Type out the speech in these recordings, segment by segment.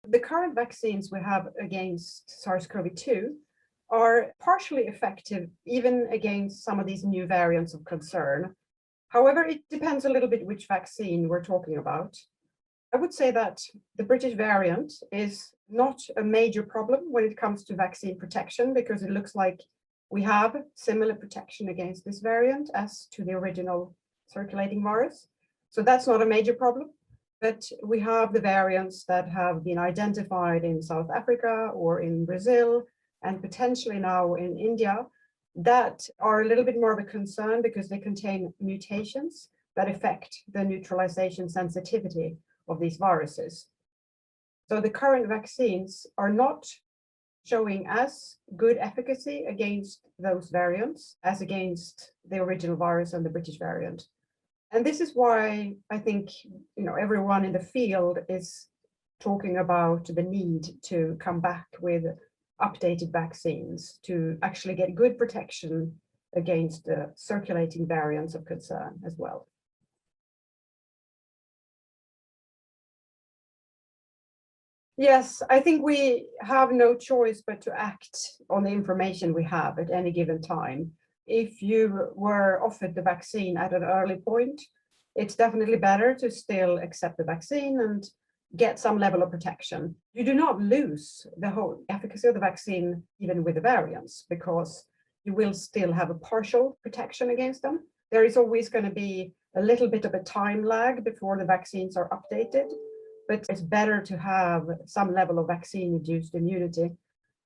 The current vaccines we have against SARS-CoV-2 are partially effective even against some of these new variants of concern. However, it depends a little bit which vaccine we're talking about. I would say that the British variant is not a major problem when it comes to vaccine protection, because it looks like we have similar protection against this variant as to the original circulating virus. So that's not a major problem. But we have the variants that have been identified in South Africa or in Brazil, and potentially now in India, that are a little bit more of a concern because they contain mutations that affect the neutralization sensitivity of these viruses. So the current vaccines are not showing as good efficacy against those variants as against the original virus and the British variant. And this is why I think everyone in the field is talking about the need to come back with updated vaccines to actually get good protection against the circulating variants of concern as well. Yes, I think we have no choice but to act on the information we have at any given time. If you were offered the vaccine at an early point, it's definitely better to still accept the vaccine and get some level of protection. You do not lose the whole efficacy of the vaccine, even with the variants, because you will still have a partial protection against them. There is always going to be a little bit of a time lag before the vaccines are updated, but it's better to have some level of vaccine-induced immunity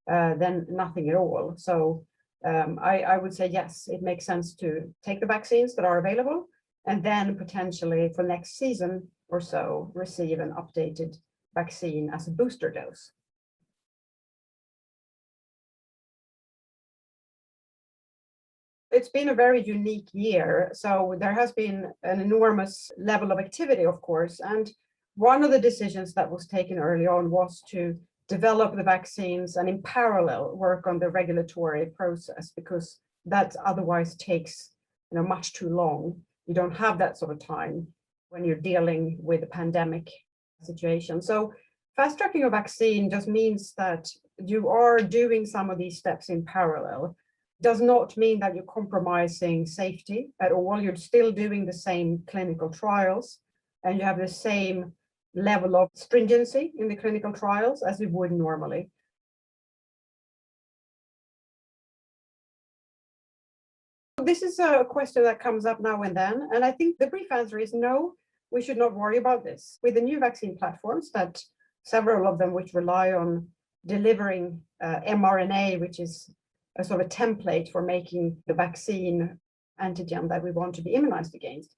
than nothing at all. So I would say, yes, it makes sense to take the vaccines that are available, and then potentially for next season or so, receive an updated vaccine as a booster dose. It's been a very unique year. So there has been an enormous level of activity, of course. And one of the decisions that was taken early on was to develop the vaccines and in parallel work on the regulatory process, because that otherwise takes much too long. You don't have that sort of time when you're dealing with a pandemic situation. So fast tracking a vaccine just means that you are doing some of these steps in parallel. Does not mean that you're compromising safety at all. You're still doing the same clinical trials, and you have the same level of stringency in the clinical trials as you would normally. This is a question that comes up now and then, and I think the brief answer is no, we should not worry about this. With the new vaccine platforms, that several of them which rely on delivering mRNA, which is a sort of template for making the vaccine antigen that we want to be immunized against,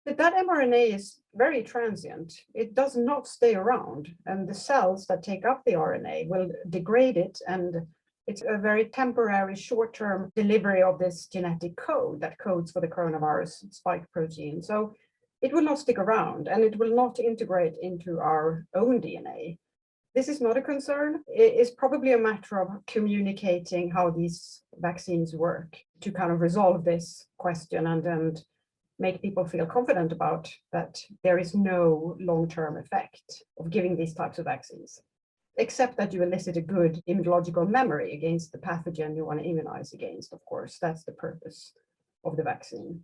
that mRNA is very transient. It does not stay around, and the cells that take up the RNA will degrade it, and it's a very temporary short-term delivery of this genetic code that codes for the coronavirus spike protein. So it will not stick around, and it will not integrate into our own DNA. This is not a concern. It is probably a matter of communicating how these vaccines work to kind of resolve this question and make people feel confident about that there is no long-term effect of giving these types of vaccines, except that you elicit a good immunological memory against the pathogen you want to immunize against, of course. That's the purpose of the vaccine.